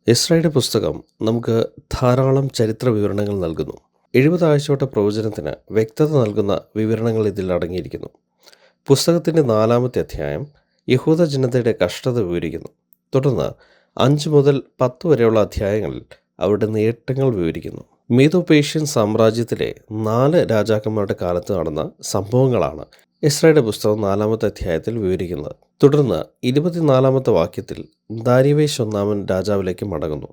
എസ്രയുടെ പുസ്തകം നമുക്ക് ധാരാളം ചരിത്ര വിവരണങ്ങൾ നൽകുന്നു. 70 ആഴ്ചവട്ട പ്രവചനത്തിന് വ്യക്തത നൽകുന്ന വിവരണങ്ങൾ ഇതിൽ അടങ്ങിയിരിക്കുന്നു. പുസ്തകത്തിൻ്റെ 4-ാമത്തെ അധ്യായം യഹൂദ ജനതയുടെ കഷ്ടത വിവരിക്കുന്നു. തുടർന്ന് 5 മുതൽ 10 വരെയുള്ള അധ്യായങ്ങളിൽ അവരുടെ നേട്ടങ്ങൾ വിവരിക്കുന്നു. മീദോ-പേർഷ്യൻ സാമ്രാജ്യത്തിലെ 4 രാജാക്കന്മാരുടെ കാലത്ത് നടന്ന സംഭവങ്ങളാണ് എസ്രയുടെ പുസ്തകം 4-ാമത്തെ അധ്യായത്തിൽ വിവരിക്കുന്നത്. തുടർന്ന് 24-ാമത്തെ വാക്യത്തിൽ ദാരിവേശ് ഒന്നാമൻ രാജാവിലേക്ക് മടങ്ങുന്നു.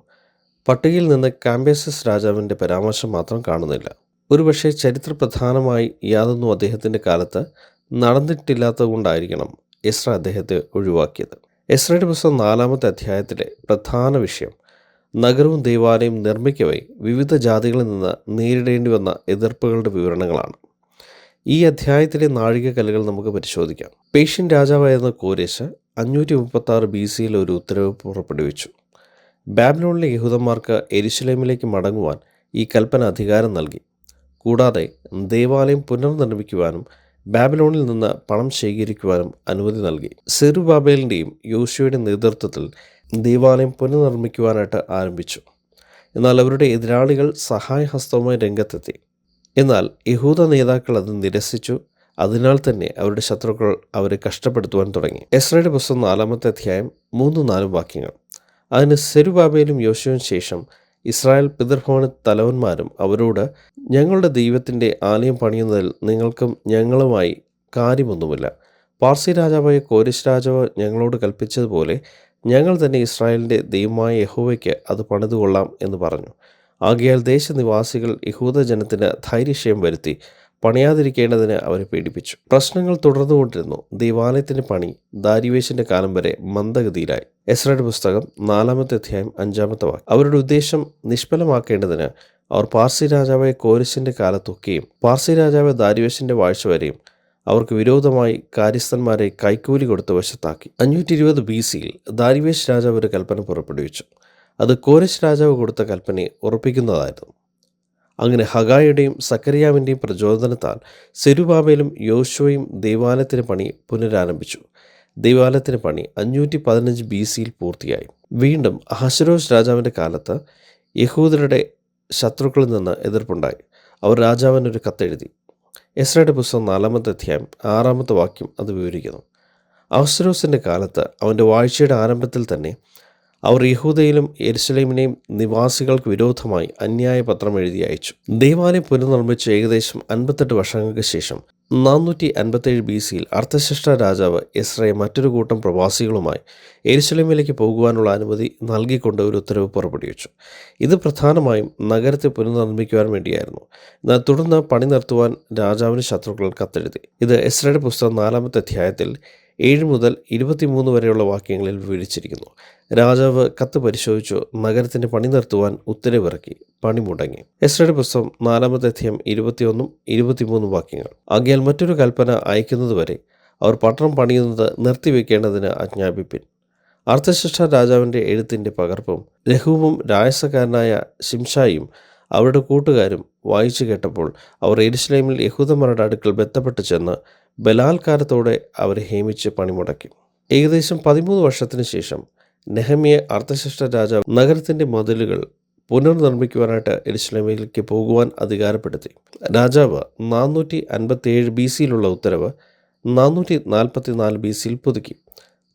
പട്ടികയിൽ നിന്ന് കാംബേസസ് രാജാവിൻ്റെ പരാമർശം മാത്രം കാണുന്നില്ല. ഒരുപക്ഷെ ചരിത്രപ്രധാനമായി യാതൊന്നും അദ്ദേഹത്തിൻ്റെ കാലത്ത് നടന്നിട്ടില്ലാത്തതുകൊണ്ടായിരിക്കണം എസ്ര അദ്ദേഹത്തെ ഒഴിവാക്കിയത്. എസ്രയുടെ പുസ്തകം 4-ാമത്തെ അധ്യായത്തിലെ പ്രധാന വിഷയം നഗരവും ദേവാലയം നിർമ്മിക്കവേ വിവിധ ജാതികളിൽ നിന്ന് നേരിടേണ്ടി വന്ന എതിർപ്പുകളുടെ വിവരണങ്ങളാണ്. ഈ അധ്യായത്തിലെ നാഴികക്കല്ലുകൾ നമുക്ക് പരിശോധിക്കാം. പേർഷ്യൻ രാജാവായിരുന്ന കോരേശ് 536 BC-യിൽ ഒരു ഉത്തരവ് പുറപ്പെടുവിച്ചു. ബാബിലോണിലെ യഹൂദന്മാർക്ക് യെരുശലേമിലേക്ക് മടങ്ങുവാൻ ഈ കൽപ്പന അധികാരം നൽകി. കൂടാതെ ദേവാലയം പുനർനിർമ്മിക്കുവാനും ബാബിലോണിൽ നിന്ന് പണം ശേഖരിക്കുവാനും അനുമതി നൽകി. സെറുബാബേലിൻ്റെയും യോശുവയുടെയും നേതൃത്വത്തിൽ ദേവാലയം പുനർനിർമ്മിക്കുവാനായിട്ട് ആരംഭിച്ചു. എന്നാൽ അവരുടെ എതിരാളികൾ സഹായഹസ്തവുമായി രംഗത്തെത്തി. എന്നാൽ യഹൂദ നേതാക്കൾ അത് നിരസിച്ചു. അതിനാൽ തന്നെ അവരുടെ ശത്രുക്കൾ അവരെ കഷ്ടപ്പെടുത്തുവാൻ തുടങ്ങി. എസ്രയുടെ പുസ്തകം 4-ാമത്തെ അധ്യായം 3-4 വാക്യങ്ങൾ. അതിന് സെരുബാബേലും യോശുവയും ശേഷം ഇസ്രായേൽ പിതൃഭവന തലവന്മാരും അവരോട്, ഞങ്ങളുടെ ദൈവത്തിൻ്റെ ആലയം പണിയുന്നതിൽ നിങ്ങൾക്കും ഞങ്ങളുമായി കാര്യമൊന്നുമില്ല. പാർസി രാജാവായ കോരേശ് രാജാവ് ഞങ്ങളോട് കൽപ്പിച്ചതുപോലെ ഞങ്ങൾ തന്നെ ഇസ്രായേലിൻ്റെ ദൈവമായ യഹോവയ്ക്ക് അത് പണിതുകൊള്ളാം എന്ന് പറഞ്ഞു. ആകയാൽ ദേശനിവാസികൾ യഹൂദ ജനത്തിന് ധൈര്യക്ഷയം വരുത്തി പണിയാതിരിക്കേണ്ടതിന് അവരെ പീഡിപ്പിച്ചു. പ്രശ്നങ്ങൾ തുടർന്നുകൊണ്ടിരുന്നു. ദൈവാലയത്തിൻ്റെ പണി ദാരിവേശിൻ്റെ കാലം വരെ മന്ദഗതിയിലായി. എസ്രയുടെ പുസ്തകം 4-ാമത്തെ അധ്യായം 5-ാമത്തെ വാക്യം. അവരുടെ ഉദ്ദേശം നിഷ്ഫലമാക്കേണ്ടതിന് അവർ പാർസി രാജാവായ കോരേശിൻ്റെ കാലത്തൊക്കെയും പാർസി രാജാവ് ദാരിവേശിൻ്റെ വാഴ്ച വരെയും അവർക്ക് വിരോധമായി കാര്യസ്ഥന്മാരെ കൈക്കൂലി കൊടുത്ത് വശത്താക്കി. 520 BC-യിൽ ദാരിവേശ് രാജാവ് ഒരു കൽപ്പന പുറപ്പെടുവിച്ചു. അത് കോരേശ് രാജാവ് കൊടുത്ത കൽപ്പനയെ ഉറപ്പിക്കുന്നതായിരുന്നു. അങ്ങനെ ഹഗായിയുടെയും സക്കറിയാവിൻ്റെയും പ്രചോദനത്താൽ സെരുബാബേലും യോശുവയും ദൈവാലയത്തിൻ്റെ പണി പുനരാരംഭിച്ചു. ദൈവാലയത്തിൻ്റെ പണി 515 BC-യിൽ പൂർത്തിയായി. വീണ്ടും അഹശ്വേരോശ് രാജാവിൻ്റെ കാലത്ത് യഹൂദരുടെ ശത്രുക്കളിൽ നിന്ന് എതിർപ്പുണ്ടായി. അവർ രാജാവിനൊരു കത്തെഴുതി. എസ്രയുടെ പുസ്തകം 4-ാമത്തെ അധ്യായം 6-ാമത്തെ വാക്യം അത് വിവരിക്കുന്നു. അഹശ്വേരോസിൻ്റെ കാലത്ത് അവൻ്റെ വാഴ്ചയുടെ ആരംഭത്തിൽ തന്നെ അവർ യഹൂദയിലും യെരുശലേമിനെയും നിവാസികൾക്ക് വിരോധമായി അന്യായ പത്രം എഴുതി അയച്ചു. ദൈവാലയം പുനർനിർമ്മിച്ച് ഏകദേശം 58 വർഷങ്ങൾക്ക് ശേഷം 457 BC-യിൽ അർത്ഥശഷ്ടാ രാജാവ് എസ്രയെ മറ്റൊരു കൂട്ടം പ്രവാസികളുമായി യെരുശലേമിലേക്ക് പോകുവാനുള്ള അനുമതി നൽകിക്കൊണ്ട് ഒരു ഉത്തരവ് പുറപ്പെടുവിച്ചു. ഇത് പ്രധാനമായും നഗരത്തെ പുനർനിർമ്മിക്കുവാൻ വേണ്ടിയായിരുന്നു. എന്നാൽ തുടർന്ന് പണി നിർത്തുവാൻ രാജാവിന് ശത്രുക്കൾ കത്തെഴുതി. ഇത് എസ്രയുടെ പുസ്തകം 4-ാമത്തെ അധ്യായത്തിൽ 7 മുതൽ 23 വരെയുള്ള വാക്യങ്ങളിൽ വിവരിച്ചിരിക്കുന്നു. രാജാവ് കത്ത് പരിശോധിച്ചു. നഗരത്തിൻ്റെ പണി നിർത്തുവാൻ ഉത്തരവിറക്കി. പണി മുടങ്ങി. എസ്രയുടെ പുസ്തകം 4-ാമത്തെ അധ്യായം 21-23 വാക്യങ്ങൾ. ആകയാൽ മറ്റൊരു കൽപ്പന അയക്കുന്നതുവരെ അവർ പട്ടണം പണിയുന്നത് നിർത്തിവെക്കേണ്ടതിന് ആജ്ഞാപിപ്പിൻ. അർത്ഥശഷ്ടാ രാജാവിൻ്റെ എഴുത്തിൻ്റെ പകർപ്പും രഹൂമും രായസക്കാരനായ ശിംശായിയും അവരുടെ കൂട്ടുകാരും വായിച്ചു കേട്ടപ്പോൾ അവർ യെരുശലേമിൽ യഹൂദന്മാരുടെ അടുക്കൽ ബന്ധപ്പെട്ട് ചെന്ന് ബലാത്കാരത്തോടെ അവരെ ഹേമിച്ച് പണിമുടക്കി. ഏകദേശം 13 വർഷത്തിന് ശേഷം നെഹമ്യ അർത്ഥശഷ്ടാ രാജാവ് നഗരത്തിൻ്റെ മതിലുകൾ പുനർനിർമ്മിക്കുവാനായിട്ട് യെരുശലേമിലേക്ക് പോകുവാൻ അധികാരപ്പെടുത്തി. രാജാവ് 457 BC-യിലുള്ള ഉത്തരവ് 444 BC-യിൽ പുതുക്കി.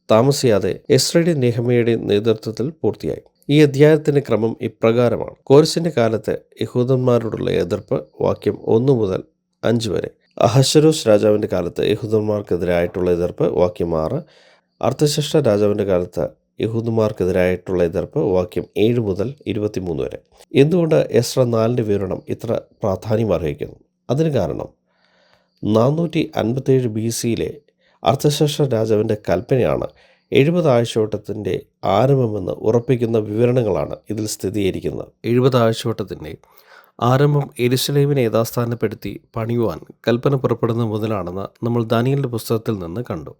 താമസിയാതെ എസ്രയുടെയും നെഹമ്യയുടെയും നേതൃത്വത്തിൽ പൂർത്തിയായി. ഈ അധ്യായത്തിൻ്റെ ക്രമം ഇപ്രകാരമാണ്. കോരേശിൻ്റെ കാലത്ത് യഹൂദന്മാരോടുള്ള എതിർപ്പ് വാക്യം 1 മുതൽ 5 വരെ. അഹശ്വേരോശ് രാജാവിൻ്റെ കാലത്ത് യഹൂദന്മാർക്കെതിരായിട്ടുള്ള എതിർപ്പ് വാക്യം 6. അർത്ഥശഷ്ടാ രാജാവിൻ്റെ കാലത്ത് യഹൂദന്മാർക്കെതിരായിട്ടുള്ള എതിർപ്പ് വാക്യം 7 മുതൽ 23 വരെ. എന്തുകൊണ്ട് എസ്ര 4-ന്റെ വിവരണം ഇത്ര പ്രാധാന്യം അർഹിക്കുന്നു? അതിന് കാരണം 457 BC-യിലെ അർത്ഥശഷ്ടാ രാജാവിൻ്റെ കൽപ്പനയാണ് 70 ആഴ്ചവട്ടത്തിൻ്റെ ആരംഭമെന്ന് ഉറപ്പിക്കുന്ന വിവരണങ്ങളാണ് ഇതിൽ സ്ഥിരീകരിക്കുന്നത്. 70 ആഴ്ചവട്ടത്തിൻ്റെ ആരംഭം യെരുശലേമിനെ യഥാസ്ഥാനപ്പെടുത്തി പണിയുവാൻ കൽപ്പന പുറപ്പെടുന്നത് മുതലാണെന്ന് നമ്മൾ ദാനിയേലിൻ്റെ പുസ്തകത്തിൽ നിന്ന് കണ്ടു.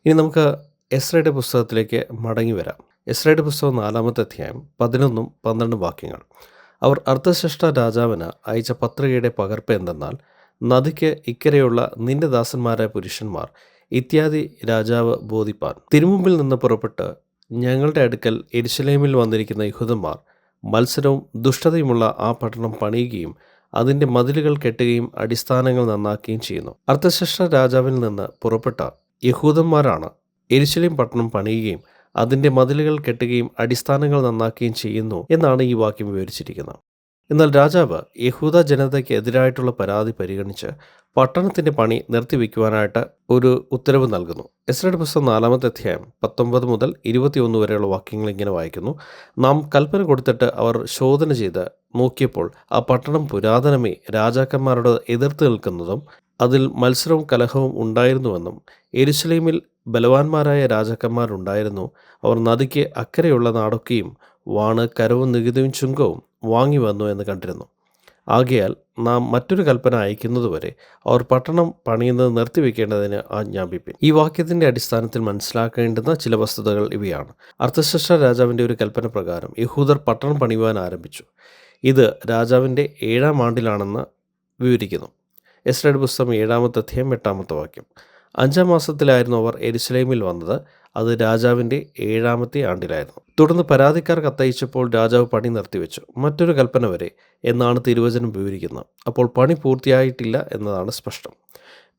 ഇനി നമുക്ക് എസ്രയുടെ പുസ്തകത്തിലേക്ക് മടങ്ങി വരാം. എസ്രയുടെ പുസ്തകം 4-ാമത്തെ അധ്യായം 11ഉം 12ഉം വാക്യങ്ങൾ. അവർ അർത്ഥശ്രേഷ്ഠ രാജാവിന് അയച്ച പത്രികയുടെ പകർപ്പ് എന്തെന്നാൽ, നദിക്ക് ഇക്കരെയുള്ള നിന്റെ ദാസന്മാരായ പുരുഷന്മാർ ഇത്യാദി രാജാവ് ബോധിപ്പാൻ തിരുമുമ്പിൽ നിന്ന് പുറപ്പെട്ട് ഞങ്ങളുടെ അടുക്കൽ യെരുശലേമിൽ വന്നിരിക്കുന്ന യഹൂദന്മാർ മത്സരവും ദുഷ്ടതയുമുള്ള ആ പട്ടണം പണിയുകയും അതിൻ്റെ മതിലുകൾ കെട്ടുകയും അടിസ്ഥാനങ്ങൾ നന്നാക്കുകയും ചെയ്യുന്നു. അർത്ഥശ്രേഷ്ഠ രാജാവിൽ നിന്ന് പുറപ്പെട്ട യഹൂദന്മാരാണ് യെരുശലേം പട്ടണം പണിയുകയും അതിൻ്റെ മതിലുകൾ കെട്ടുകയും അടിസ്ഥാനങ്ങൾ നന്നാക്കുകയും ചെയ്യുന്നു എന്നാണ് ഈ വാക്യം വിവരിച്ചിരിക്കുന്നത്. എന്നാൽ രാജാവ് യഹൂദ ജനതയ്ക്ക് എതിരായിട്ടുള്ള പരാതി പരിഗണിച്ച് പട്ടണത്തിൻ്റെ പണി നിർത്തിവെക്കുവാനായിട്ട് ഒരു ഉത്തരവ് നൽകുന്നു. എസ്രയുടെ പുസ്തകം 4-ാമത്തെ അധ്യായം 19 മുതൽ 21 വരെയുള്ള വാക്യങ്ങൾ ഇങ്ങനെ വായിക്കുന്നു. നാം കൽപ്പന കൊടുത്തിട്ട് അവർ ശോധന ചെയ്ത് നോക്കിയപ്പോൾ ആ പട്ടണം പുരാതനമേ രാജാക്കന്മാരോട് എതിർത്ത് നിൽക്കുന്നതും അതിൽ മത്സരവും കലഹവും ഉണ്ടായിരുന്നുവെന്നും യെരുശലേമിൽ ബലവാന്മാരായ രാജാക്കന്മാരുണ്ടായിരുന്നു. അവർ നദിക്ക് അക്കരെയുള്ള നാടൊക്കെയും വാണ് കരവും നികുതിയും ചുങ്കവും വാങ്ങി വന്നു എന്ന് കണ്ടിരുന്നു. ആകയാൽ നാം മറ്റൊരു കൽപ്പന അയക്കുന്നതുവരെ അവർ പട്ടണം പണിയുന്നത് നിർത്തിവെക്കേണ്ടതിന് ആജ്ഞാപിപ്പിൻ. ഈ വാക്യത്തിൻ്റെ അടിസ്ഥാനത്തിൽ മനസ്സിലാക്കേണ്ടുന്ന ചില വസ്തുതകൾ ഇവയാണ്. അർത്ഥശ്രേഷ്ഠ രാജാവിൻ്റെ ഒരു കൽപ്പന പ്രകാരം യഹൂദർ പട്ടണം പണിയുവാൻ ആരംഭിച്ചു. ഇത് രാജാവിൻ്റെ 7-ാം ആണ്ടിലാണെന്ന് വിവരിക്കുന്നു. എസ്രയുടെ പുസ്തകം 7-ാമത്തെ അധ്യായം 8-ാമത്തെ വാക്യം. 5-ാം മാസത്തിലായിരുന്നു അവർ യെരുശലേമിൽ വന്നത്. അത് രാജാവിൻ്റെ 7-ാമത്തെ ആണ്ടിലായിരുന്നു. തുടർന്ന് പരാതിക്കാർ കത്തയച്ചപ്പോൾ രാജാവ് പണി നിർത്തിവെച്ചു, മറ്റൊരു കൽപ്പന വരെ എന്നാണ് തിരുവചനം വിവരിക്കുന്നത്. അപ്പോൾ പണി പൂർത്തിയായിട്ടില്ല എന്നതാണ് സ്പഷ്ടം.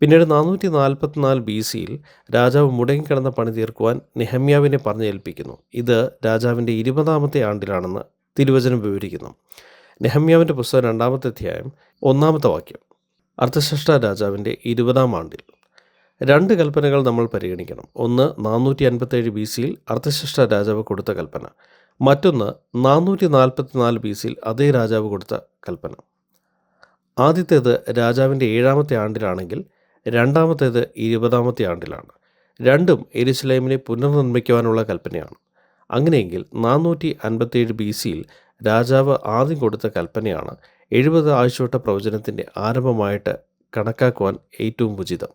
പിന്നീട് 444 BC-യിൽ രാജാവ് മുടങ്ങിക്കിടന്ന പണി തീർക്കുവാൻ നെഹമ്യാവിനെ പറഞ്ഞേൽപ്പിക്കുന്നു. ഇത് രാജാവിൻ്റെ 20-ാമത്തെ ആണ്ടിലാണെന്ന് തിരുവചനം വിവരിക്കുന്നു. നെഹമ്യാവിൻ്റെ പുസ്തകം 2-ാമത്തെ അധ്യായം 1-ാമത്തെ വാക്യം. അർത്ഥശ്രേഷ്ഠ രാജാവിൻ്റെ 20-ാം ആണ്ടിൽ 2 കൽപ്പനകൾ നമ്മൾ പരിഗണിക്കണം. ഒന്ന് 457 BC-യിൽ അർത്ഥശ്രേഷ്ഠ രാജാവ് കൊടുത്ത കൽപ്പന. മറ്റൊന്ന് 444 BC-യിൽ അതേ രാജാവ് കൊടുത്ത കൽപ്പന. ആദ്യത്തേത് രാജാവിൻ്റെ 7-ാമത്തെ ആണ്ടിലാണെങ്കിൽ രണ്ടാമത്തേത് 20-ാമത്തെ ആണ്ടിലാണ്. രണ്ടും യെരുശലേമിനെ പുനർനിർമ്മിക്കുവാനുള്ള കൽപ്പനയാണ്. അങ്ങനെയെങ്കിൽ 457 BC-യിൽ രാജാവ് ആദ്യം കൊടുത്ത കൽപ്പനയാണ് 70 ആഴ്ചവട്ട പ്രവചനത്തിൻ്റെ ആരംഭമായിട്ട് കണക്കാക്കുവാൻ ഏറ്റവും ഉചിതം.